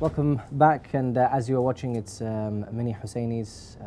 Welcome back, and as you are watching, it's mini Husseinis.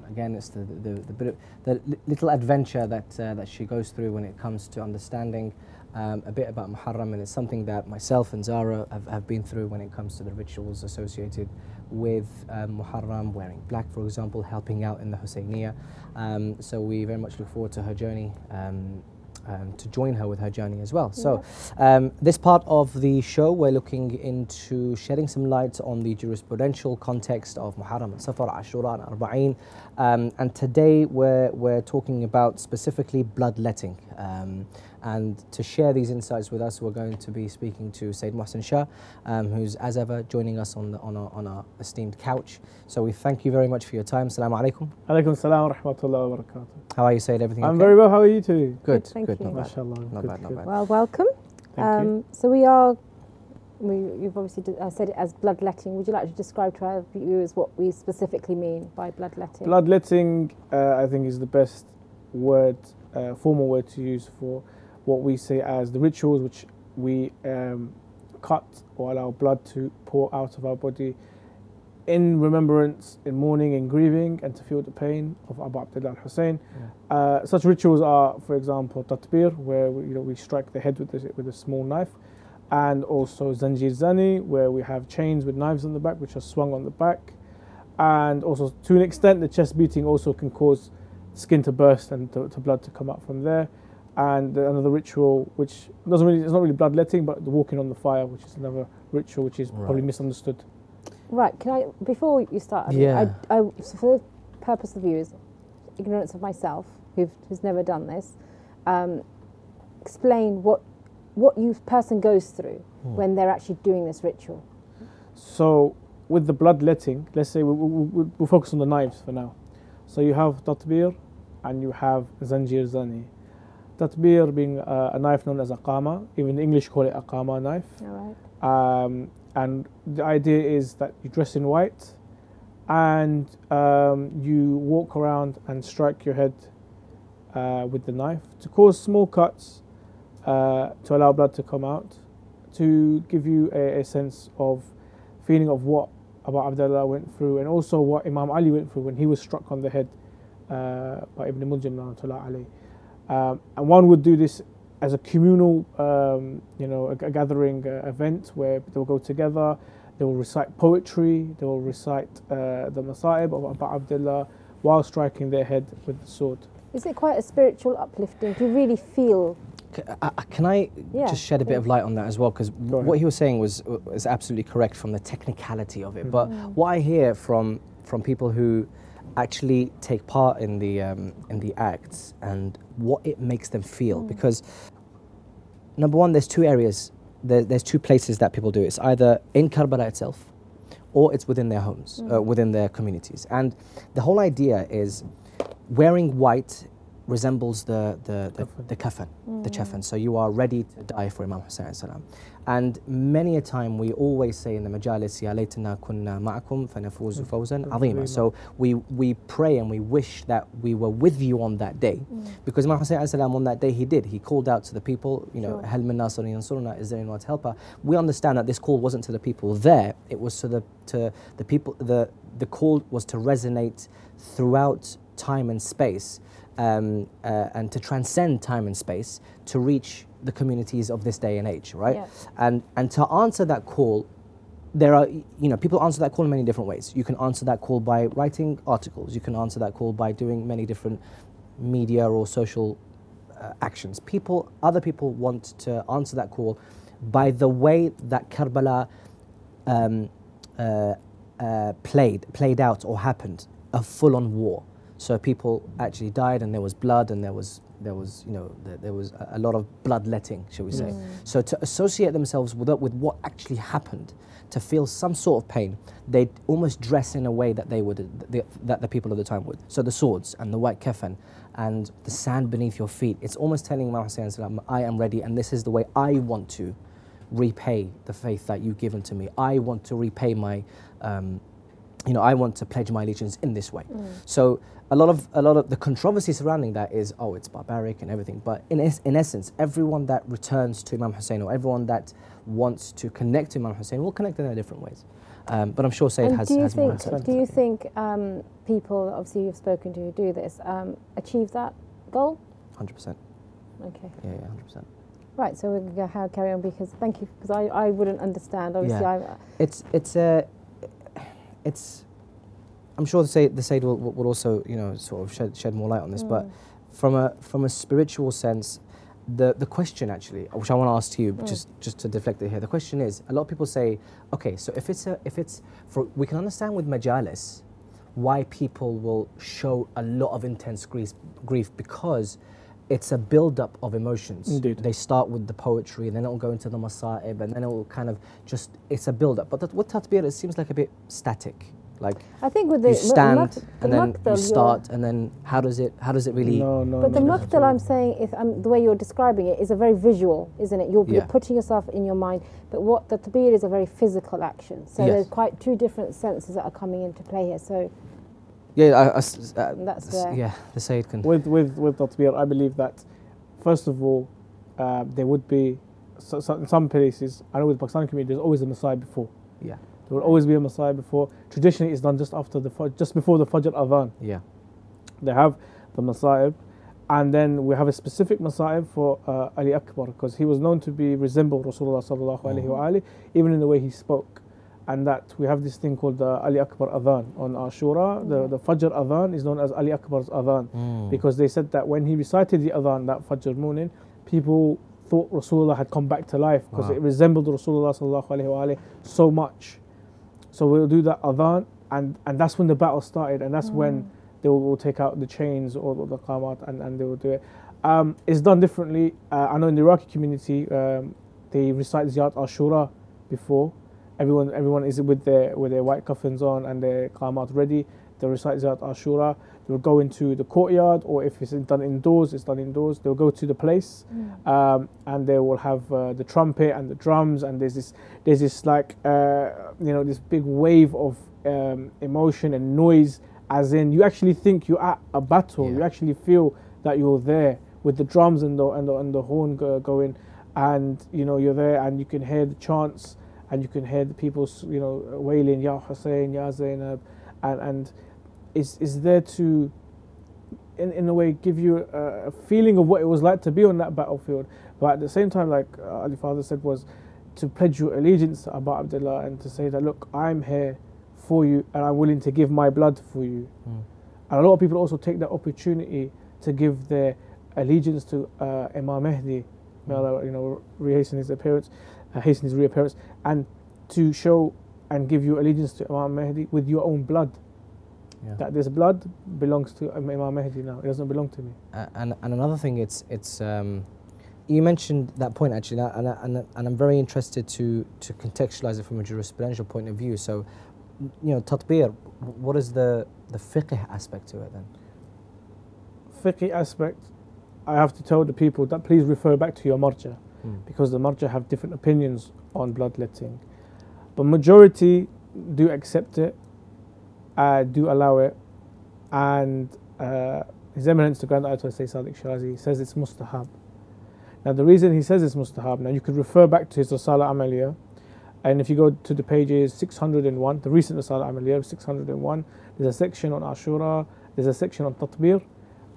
Again, it's the little adventure that she goes through when it comes to understanding a bit about Muharram, and it's something that myself and Zahra have been through when it comes to the rituals associated with Muharram, wearing black, for example, helping out in the Husseiniyah. So we very much look forward to her journey. To join her with her journey as well. So this part of the show, we're looking into shedding some light on the jurisprudential context of Muharram and Safar, Ashura and Arba'een. And today we're talking about specifically bloodletting. And to share these insights with us, we're going to be speaking to Sayyid Mohsin Shah, who's as ever joining us on our esteemed couch. So we thank you very much for your time. Assalamu alaikum. Alaikum salam wa rahmatullahi wa barakatuh. How are you, Sayyid? Everything I'm okay? very well. How are you too? Good, Thank good. you. Not bad. Mashallah. Not bad, not bad. Well, welcome. Thank you. So you've obviously said it as bloodletting. Would you like to describe to our viewers what we specifically mean by bloodletting? Bloodletting, I think, is the best word, formal word to use for what we say as the rituals which we cut or allow blood to pour out of our body in remembrance, in mourning, in grieving, and to feel the pain of Abu Abdullah al-Hussein. Yeah. Such rituals are, for example, tatbir, where we strike the head with a small knife, and also zanjir zani, where we have chains with knives on the back, which are swung on the back, and also to an extent, the chest beating also can cause skin to burst and to blood to come out from there. And another ritual, which it's not really bloodletting, but the walking on the fire, which is another ritual which is probably misunderstood. Right. Can I, before you start, so for the purpose of the viewers, ignorance of myself, who's never done this, explain what person goes through when they're actually doing this ritual. So with the bloodletting, let's say we'll focus on the knives for now. So you have tatbir and you have zanjir zani. Tatbir being a knife known as a qama, even the English call it a qama knife. All right. And the idea is that you dress in white and you walk around and strike your head with the knife to cause small cuts, to allow blood to come out, to give you a sense of feeling of what Abu Abdullah went through, and also what Imam Ali went through when he was struck on the head by Ibn Muljam rahmatullah alayhi. And one would do this as a communal, a gathering event where they will go together, they will recite poetry, they will recite the Masa'ib of Abu Abdullah while striking their head with the sword. Is it quite a spiritual uplifting? Do you really feel? Can I just shed a bit of light on that as well? Because what he was saying was absolutely correct from the technicality of it. But what I hear from people who actually take part in the acts and what it makes them feel, because number one, there's two areas, there's two places that people do it. It's either in Karbala itself or it's within their homes, within their communities. And the whole idea is wearing white resembles the kafan, the chafan. So you are ready to die for Imam Hussein salam. And many a time we always say in the majalis, Ya laytana kunna ma'akum fanafuzu fawzan azima. So we pray and we wish that we were with you on that day. Because Imam Hussein salam, on that day he called out to the people, Hal min nasir yansuruna, is there anyone to help her? We understand that this call wasn't to the people there, it was to the people, the call was to resonate throughout time and space. And to transcend time and space to reach the communities of this day and age, right? Yeah. And to answer that call, there are, people answer that call in many different ways. You can answer that call by writing articles. You can answer that call by doing many different media or social actions. Other people want to answer that call by the way that Karbala played out or happened, a full-on war. So people actually died, and there was blood, and there was a lot of bloodletting, shall we say? So to associate themselves with what actually happened, to feel some sort of pain, they'd almost dress in a way that that the people of the time would. So the swords and the white kafan and the sand beneath your feet, it's almost telling Imam Hussein, I am ready, and this is the way I want to repay the faith that you've given to me. I want to repay my you know, I want to pledge my allegiance in this way. So a lot of the controversy surrounding that is, oh, it's barbaric and everything. But in essence, everyone that returns to Imam Hussein, or everyone that wants to connect to Imam Hussein, will connect in their different ways. But I'm sure Sayyid has more insight. Do you think people, obviously you've spoken to, who do this, achieve that goal? 100%. Okay. Yeah, 100%. Right, so we're going to carry on, because thank you, because I wouldn't understand. Obviously, yeah. It's I'm sure the Sayyid will also, you know, sort of shed more light on this. But from a spiritual sense, the question actually, which I want to ask to you, just to deflect it here, the question is, a lot of people say, okay, so if it's we can understand with majalis why people will show a lot of intense grief, because it's a build-up of emotions. Indeed. They start with the poetry, and then it'll go into the masa'ib, and then it'll kind of just, it's a build-up. But with tatbir, it seems like a bit static. Like, I think with the you stand, and then maqtal, you start, and then how does it really? But the maqtal, I'm saying, if the way you're describing it is a very visual, isn't it? You're putting yourself in your mind. But what the tabir is a very physical action. So there's quite two different senses that are coming into play here. So. Yeah, that's where. Yeah, the Sayyid can. With tatbir, I believe that, first of all, there would be, in some places, I know with the Pakistani community, there's always a Masai before. Yeah. There will always be a Masai before. Traditionally, it's done just before the Fajr Adhan. Yeah. They have the Masa'ib, and then we have a specific Masa'ib for Ali Akbar, because he was known to be resemble Rasulullah sallallahu alaihi wasallam, even in the way he spoke. And that we have this thing called the Ali Akbar Adhan on Ashura. The Fajr Adhan is known as Ali Akbar's Adhan, because they said that when he recited the Adhan that Fajr morning, people thought Rasulullah had come back to life, because it resembled Rasulullah sallallahu alaihi wasallam so much. So we'll do that Adhan, and that's when the battle started, and that's when they will take out the chains or the qamat, and they will do it. It's done differently. I know in the Iraqi community, they recite Ziyat Ashura before. Everyone is with their white coffins on and their qamat ready. They recite Ziyat Ashura. They'll go into the courtyard, or if it's done indoors, it's done indoors. They'll go to the place, and they will have the trumpet and the drums, and there's this like this big wave of emotion and noise, as in you actually think you're at a battle. You actually feel that you're there with the drums and the horn going, and you're there, and you can hear the chants, and you can hear the people wailing, Ya Hussein, Ya Zainab, and is there to, in a way, give you a feeling of what it was like to be on that battlefield. But at the same time, like Ali Father said, was to pledge your allegiance to Abu Abdullah, and to say that, look, I'm here for you, and I'm willing to give my blood for you. And a lot of people also take that opportunity to give their allegiance to Imam Mahdi, may Allah, hasten his reappearance, and to show and give your allegiance to Imam Mahdi with your own blood. That this blood belongs to Imam Mahdi now. It doesn't belong to me. And another thing, it's you mentioned that point actually, and I'm very interested to contextualize it from a jurisprudential point of view. So, tatbir, what is the fiqh aspect to it then? Fiqh aspect, I have to tell the people that please refer back to your marja, because the marja have different opinions on bloodletting. But majority do accept it, do allow it, and His Eminence the Grand Ayatollah Sayyid Sadiq Shirazi says it's mustahab. Now the reason he says it's mustahab, now you could refer back to his Risala Amaliyah, and if you go to the pages 601, the recent Risala Amaliyah 601, there's a section on Ashura, there's a section on Tatbir,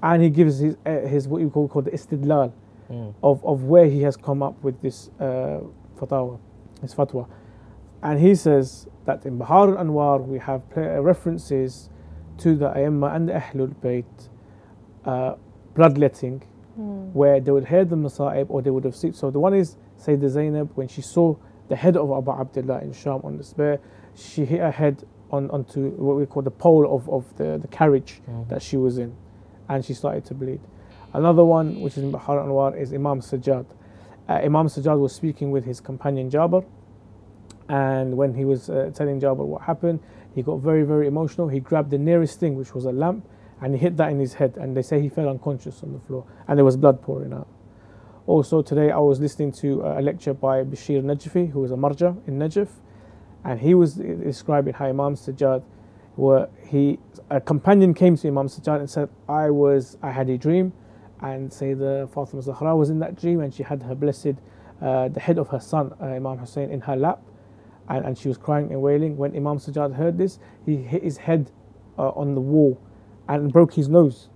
and he gives his what you call the istidlal of where he has come up with this fatwa. And he says that in Bahar al-Anwar we have references to the Ayyamma and the Ahlul Bayt bloodletting, where they would hear the Masa'ib, or they would have seen. So the one is Sayyidah Zainab, when she saw the head of Abu Abdullah in Sham on the spear, she hit her head onto what we call the pole of the carriage that she was in, and she started to bleed. Another one, which is in Bahar al-Anwar, is Imam Sajjad. Imam Sajjad was speaking with his companion Jabir, and when he was telling Jabir what happened, he got very, very emotional. He grabbed the nearest thing, which was a lamp, and he hit that in his head, and they say he fell unconscious on the floor, and there was blood pouring out. Also today I was listening to a lecture by Bashir Najfi, who is a marja in Najaf, and he was describing how Imam Sajjad, where a companion came to Imam Sajjad and said, I had a dream, and say the Fatima Zahra was in that dream, and she had her blessed, the head of her son, Imam Hussein, in her lap, and she was crying and wailing. When Imam Sajjad heard this, he hit his head on the wall and broke his nose.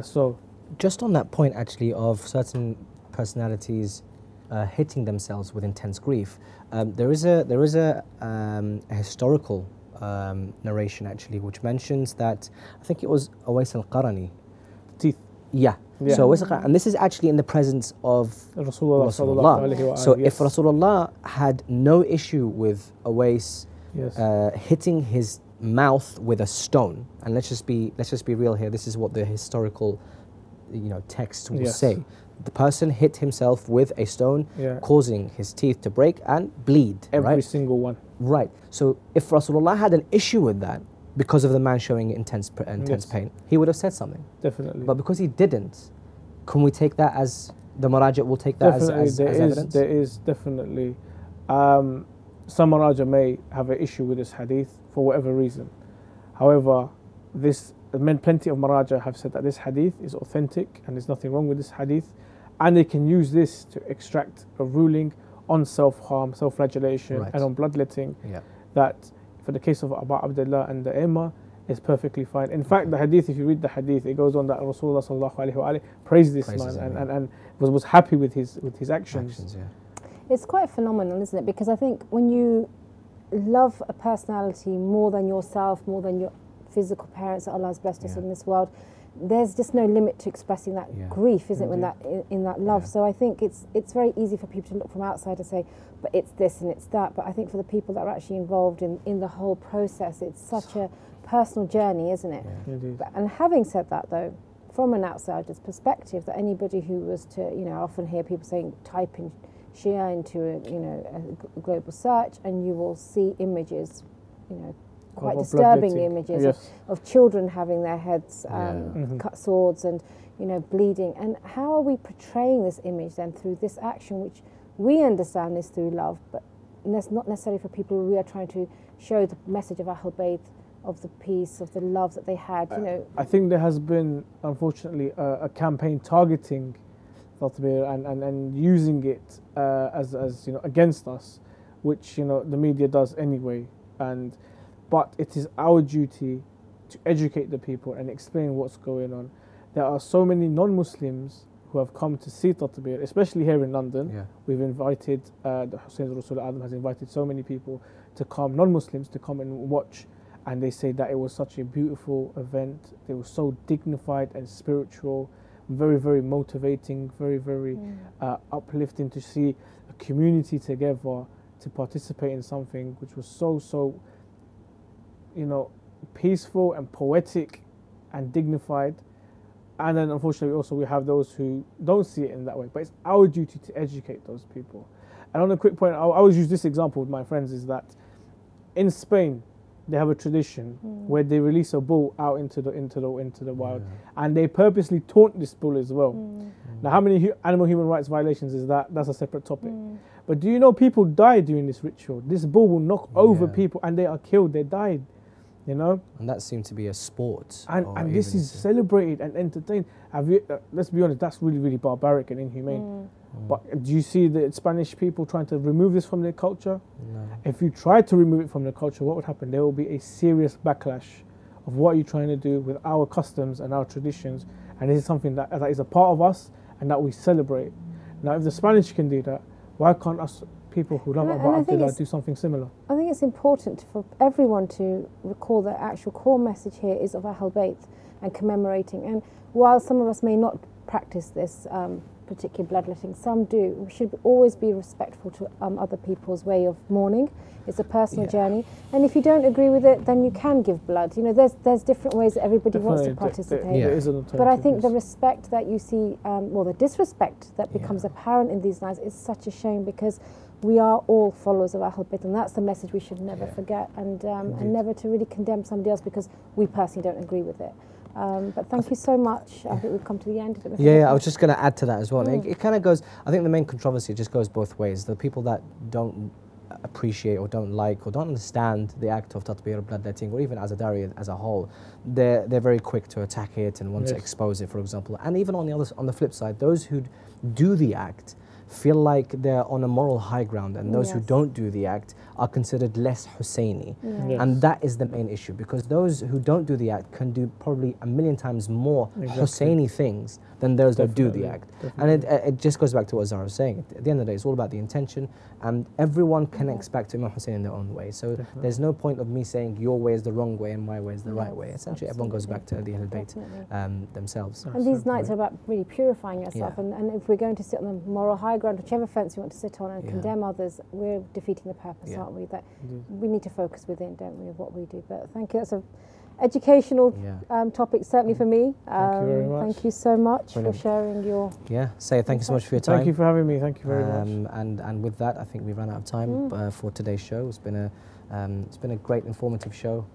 So, just on that point, actually, of certain personalities hitting themselves with intense grief, there is a historical narration actually, which mentions that I think it was Uwais al-Qarani. Teeth. Yeah. So and this is actually in the presence of Rasulullah. So if Rasulullah had no issue with Uwais hitting his mouth with a stone, and let's just be real here. This is what the historical, text will say. The person hit himself with a stone, causing his teeth to break and bleed. Every single one. Right. So if Rasulullah had an issue with that because of the man showing intense pain, he would have said something. Definitely. But because he didn't, can we take that as the Maraja will take that as evidence? There is definitely. Some Maraja may have an issue with this hadith for whatever reason. However, plenty of Maraja have said that this hadith is authentic and there's nothing wrong with this hadith, and they can use this to extract a ruling on self-harm, self-flagellation, and on bloodletting. That for the case of Abu Abdullah and the Imam is perfectly fine. In fact, the hadith, if you read the hadith, it goes on that Rasulullah sallallahu alaihi wasallam praised this man and was happy with his actions. It's quite phenomenal, isn't it? Because I think when you love a personality more than yourself, more than your physical parents that Allah has blessed us in this world, there's just no limit to expressing that grief, isn't it, when in that love. So I think it's very easy for people to look from outside and say, but it's this and it's that. But I think for the people that are actually involved in the whole process, it's such a personal journey, isn't it? And having said that, though, from an outsider's perspective, that anybody who was to, I often hear people saying, type in Shia into a global search, and you will see images, quite disturbing images of children having their heads cut swords and bleeding. And how are we portraying this image then through this action, which we understand is through love, but not necessarily for people who we are trying to show the message of Ahl Bayt, of the peace, of the love that they had. I think there has been, unfortunately, a campaign targeting and using it as against us, which the media does anyway. But it is our duty to educate the people and explain what's going on. There are so many non-Muslims who have come to see Tatbir, especially here in London. We've invited, the Hussein Rasul Adam has invited so many people to come, non-Muslims, to come and watch. And they say that it was such a beautiful event. It was so dignified and spiritual, very, very motivating, very, very uplifting to see a community together to participate in something which was so peaceful and poetic and dignified. And then unfortunately also we have those who don't see it in that way. But it's our duty to educate those people. And on a quick point, I always use this example with my friends, is that in Spain they have a tradition where they release a bull out into the wild, and they purposely taunt this bull as well. Now, how many animal human rights violations is that? That's a separate topic. But do you know people die during this ritual? This bull will knock over people and they are killed, they died. And that seemed to be a sport. And this is celebrated and entertained. Let's be honest, that's really, really barbaric and inhumane. But do you see the Spanish people trying to remove this from their culture? No. If you try to remove it from their culture, what would happen? There will be a serious backlash of what you're trying to do with our customs and our traditions. And this is something that is a part of us and that we celebrate. Now, if the Spanish can do that, why can't us people who love Abu Abdullah do something similar? I think it's important for everyone to recall the actual core message here is of Ahl Bayt and commemorating. And while some of us may not practice this particular bloodletting, some do. We should always be respectful to other people's way of mourning. It's a personal journey, and if you don't agree with it, then you can give blood. There's different ways that everybody wants to participate. But I think the respect that you see, or the disrespect that becomes apparent in these lines is such a shame, because we are all followers of Ahl Bayt, and that's the message we should never forget, and never to really condemn somebody else because we personally don't agree with it. But thank you so much. I think we've come to the end. I was just going to add to that as well. It kind of goes, I think the main controversy just goes both ways. The people that don't appreciate or don't like or don't understand the act of tatbir or bloodletting, or even as a Dari as a whole, they're very quick to attack it and want to expose it, for example. And even on the flip side, those who do the act feel like they're on a moral high ground, and those who don't do the act are considered less Husseini. And that is the main issue, because those who don't do the act can do probably a million times more Husseini things than those that do the act. And it just goes back to what Zahra was saying. At the end of the day, it's all about the intention, and everyone connects back to Imam Hussein in their own way. So there's no point of me saying your way is the wrong way and my way is the right way. Essentially, everyone goes back to the Ahl Bayt themselves. And these nights are about really purifying yourself. And if we're going to sit on the moral high ground, whichever fence you want to sit on, and condemn others, we're defeating the purpose, aren't we? That we need to focus within, don't we, of what we do. But thank you. That's a educational topic, certainly for me. Thank you very much. Thank you so much for sharing your... Thank you so much for your time. Thank you for having me. Thank you very much. And with that, I think we've run out of time for today's show. It's been a great, informative show,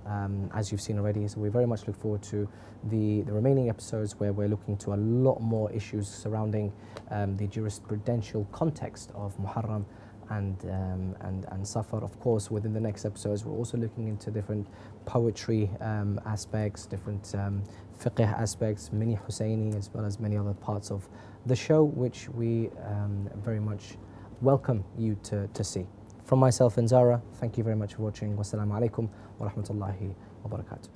as you've seen already. So we very much look forward to the remaining episodes, where we're looking to a lot more issues surrounding the jurisprudential context of Muharram and Safar. Of course, within the next episodes, we're also looking into different poetry aspects, different fiqh aspects, many Husseini, as well as many other parts of the show, which we very much welcome you to see. From myself and Zahra, thank you very much for watching. Wassalamu alaikum wa rahmatullahi wa barakatuh.